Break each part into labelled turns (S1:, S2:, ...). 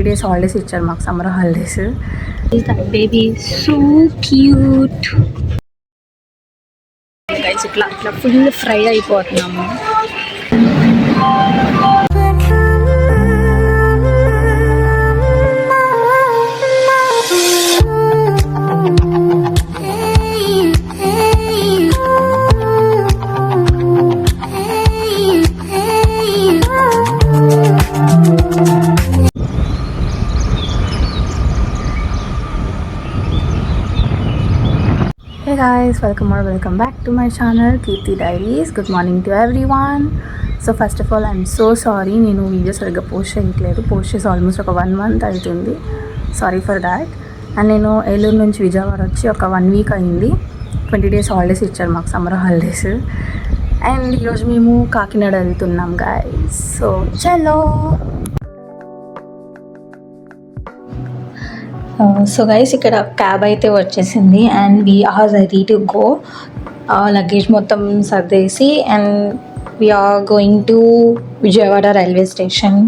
S1: 3 days holidays ఇచ్చారు మాకు, summer holidays. Baby so cute guys. ఇట్లా ఇట్లా ఫుల్ ఫ్రై అయిపోతున్నాము. Hey guys, welcome back to my channel Kirti Diaries. Good morning to everyone. So first of all, I'm so sorry నేను video సరిగ్గా post చేయట్లేదు. Post చేసి almost ఒక 1 month అవుతుంది. Sorry for that. And నేను ఏలూరు నుంచి విజయవాడ వచ్చి ఒక 1 week అయింది. 20 days హాలిడేస్ ఇచ్చారు మాకు, సమ్మర్ హాలిడేస్. అండ్ ఈరోజు మేము కాకినాడ వెళ్తున్నాం గైస్. సో చలో. సో గైస్, ఇక్కడ క్యాబ్ అయితే వచ్చేసింది and we are ready to go. Luggage మొత్తం సర్దేసి and we are going to Vijayawada railway station.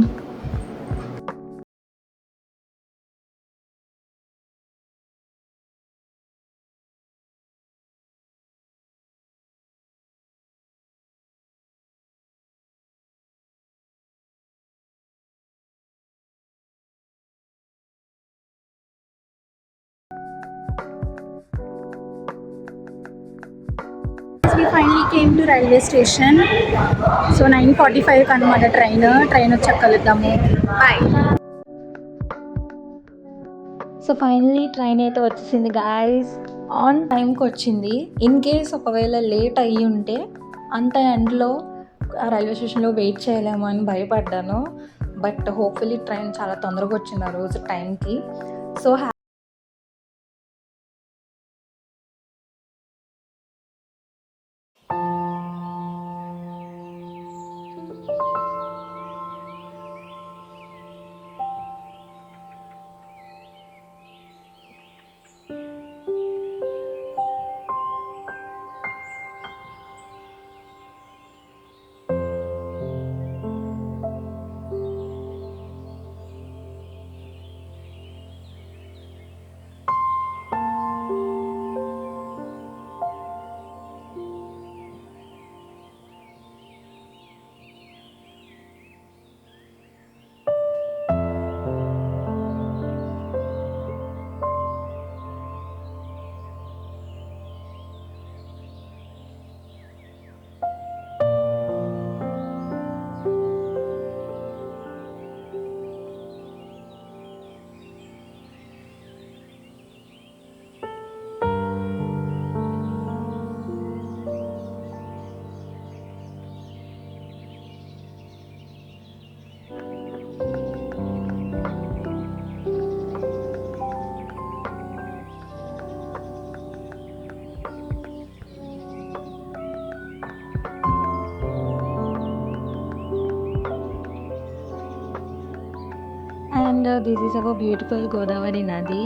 S1: We finally came to railway station. So 9:45 అనమాట ట్రైన్ వచ్చాక కలుద్దాము. బాయ్. సో ఫైనలీ ట్రైన్ అయితే వచ్చేసింది గాయస్. ఆన్ టైంకి వచ్చింది. ఇన్ కేస్ ఒకవేళ లేట్ అయ్యి ఉంటే అంత ఎండ్లో రైల్వే స్టేషన్లో వెయిట్ చేయలేము అని భయపడ్డాను. బట్ హోప్ఫుల్లీ ట్రైన్ చాలా తొందరగా వచ్చింది ఆ రోజు టైంకి. So and this is our beautiful Godavari నది.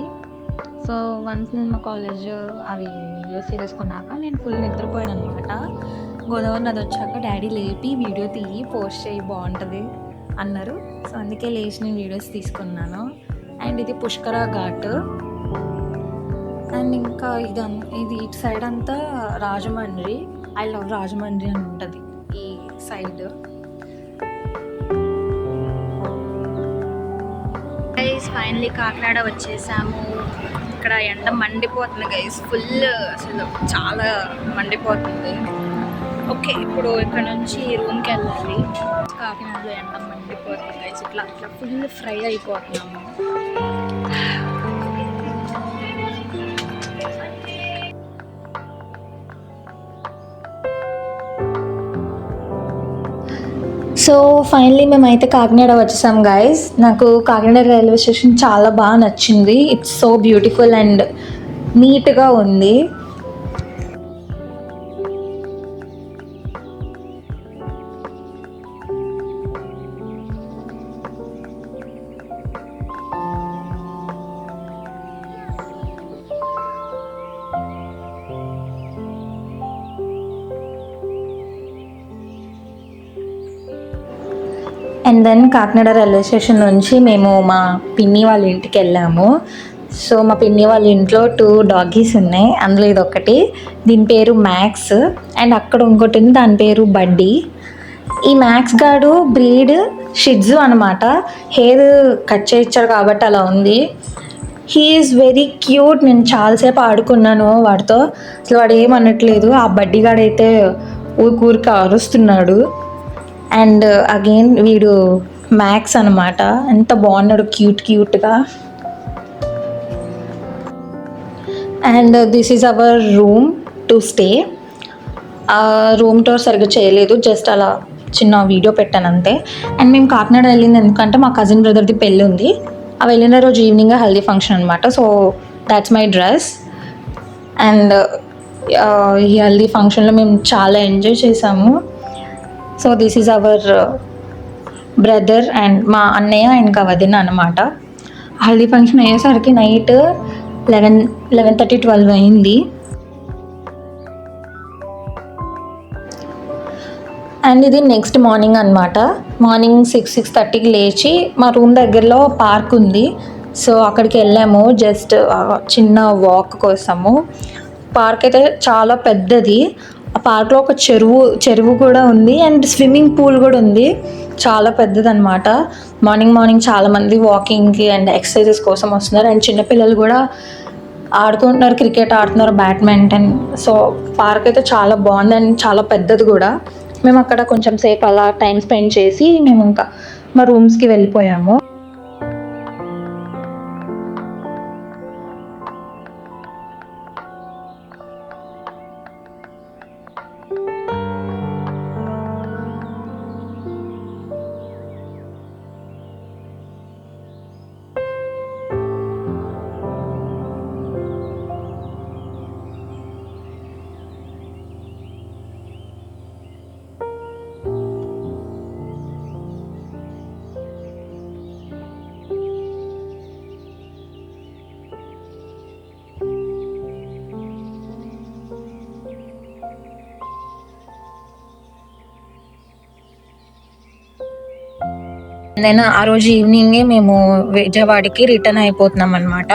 S1: సో వన్స్ నేను మా కాలేజ్ అవి వీడియోస్ తీసుకున్నాక నేను ఫుల్ నిద్రపోయాను అనమాట. గోదావరి నది వచ్చాక డాడీ లేపి వీడియో తీయి పోస్ట్ చేయి బాగుంటుంది అన్నారు. సో అందుకే లేచి నేను వీడియోస్ తీసుకున్నాను. అండ్ ఇది పుష్కర ఘాట్. అండ్ ఇంకా ఇది ఇటు సైడ్ అంతా రాజమండ్రి. ఐ లవ్ రాజమండ్రి అని ఉంటుంది ఈ సైడ్. గైస్ ఫైనలీ కాకినాడ వచ్చేసాము. ఇక్కడ ఎండ మండిపోతుంది గైస్, ఫుల్ అసలు చాలా మండిపోతుంది. ఓకే, ఇప్పుడు ఇక్కడ నుంచి రూమ్కి వెళ్ళాలి. కాకినాడలో ఎండ మండిపోతుంది గైస్. ఇట్లా ఇట్లా ఫుల్ ఫ్రై అయిపోతున్నాము. సో ఫైనలీ మేమైతే కాకినాడ వచ్చేసాం గైస్. నాకు కాకినాడ రైల్వే స్టేషన్ చాలా బాగా నచ్చింది. ఇట్స్ సో బ్యూటిఫుల్ అండ్ నీట్గా ఉంది. And then Kakinada railway station నుంచి మేము మా పిన్ని వాళ్ళ ఇంటికి వెళ్ళాము. సో మా పిన్ని వాళ్ళ ఇంట్లో 2 డాగీస్ ఉన్నాయి. అందులో ఇది ఒకటి, దీని పేరు మ్యాక్స్. అండ్ అక్కడ ఇంకోటి ఉంది, దాని పేరు బడ్డీ. ఈ మ్యాక్స్ గాడు బ్రీడ్ షిట్జు అనమాట. హెయిర్ కట్ చేయించారు కాబట్టి అలా ఉంది. He is very cute. నేను చాలాసేపు ఆడుకున్నాను వాడితో. అసలు వాడు ఏమనట్లేదు. ఆ బడ్డీ గాడైతే ఊరికి అరుస్తున్నాడు. అండ్ అగైన్ వీడు మ్యాక్స్ అనమాట. ఎంత బాగున్నాడు క్యూట్గా. And this is our room to stay. Room tour సరిగ్గా చేయలేదు, జస్ట్ అలా చిన్న వీడియో పెట్టాను అంతే. అండ్ మేము కాకినాడ వెళ్ళింది ఎందుకంటే మా కజిన్ బ్రదర్ది పెళ్ళి ఉంది. ఆ వెళ్ళిన రోజు ఈవినింగ్ హల్దీ ఫంక్షన్ అనమాట. So that's my dress. And ఈ హల్దీ ఫంక్షన్లో మేము చాలా ఎంజాయ్ చేసాము. So this is our brother and మా అన్నయ్య ఇంకా వదిన అనమాట. హల్దీ ఫంక్షన్ అయ్యేసరికి నైట్ 11:30, 12 అయింది. అండ్ ఇది నెక్స్ట్ మార్నింగ్ అనమాట. మార్నింగ్ 6:30కి లేచి మా రూమ్ దగ్గరలో పార్క్ ఉంది. సో అక్కడికి వెళ్ళాము జస్ట్ చిన్న వాక్ కోసము. పార్క్ అయితే చాలా పెద్దది. ఆ పార్క్లో ఒక చెరువు కూడా ఉంది అండ్ స్విమ్మింగ్ పూల్ కూడా ఉంది. చాలా పెద్దది అనమాట. మార్నింగ్ చాలామంది వాకింగ్కి అండ్ ఎక్సర్సైజెస్ కోసం వస్తున్నారు. అండ్ చిన్నపిల్లలు కూడా ఆడుకుంటున్నారు, క్రికెట్ ఆడుతున్నారు, బ్యాడ్మింటన్. సో పార్క్ అయితే చాలా బాగుంది అండ్ చాలా పెద్దది కూడా. మేము అక్కడ కొంచెం సేపు అలా టైం స్పెండ్ చేసి మేము ఇంకా మా రూమ్స్కి వెళ్ళిపోయాము. నేను ఆ రోజు ఈవినింగే మేము విజయవాడకి రిటర్న్ అయిపోతున్నాం అనమాట.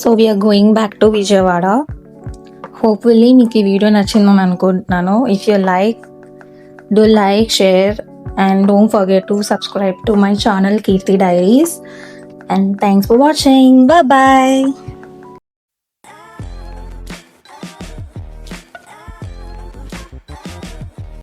S1: So we are going back to Vijayawada. Hopefully మీకు ఈ వీడియో నచ్చిందని అనుకుంటున్నాను. If you do like, share and don't forget to subscribe to my channel Kirti Diaries. And thanks for watching. Bye bye.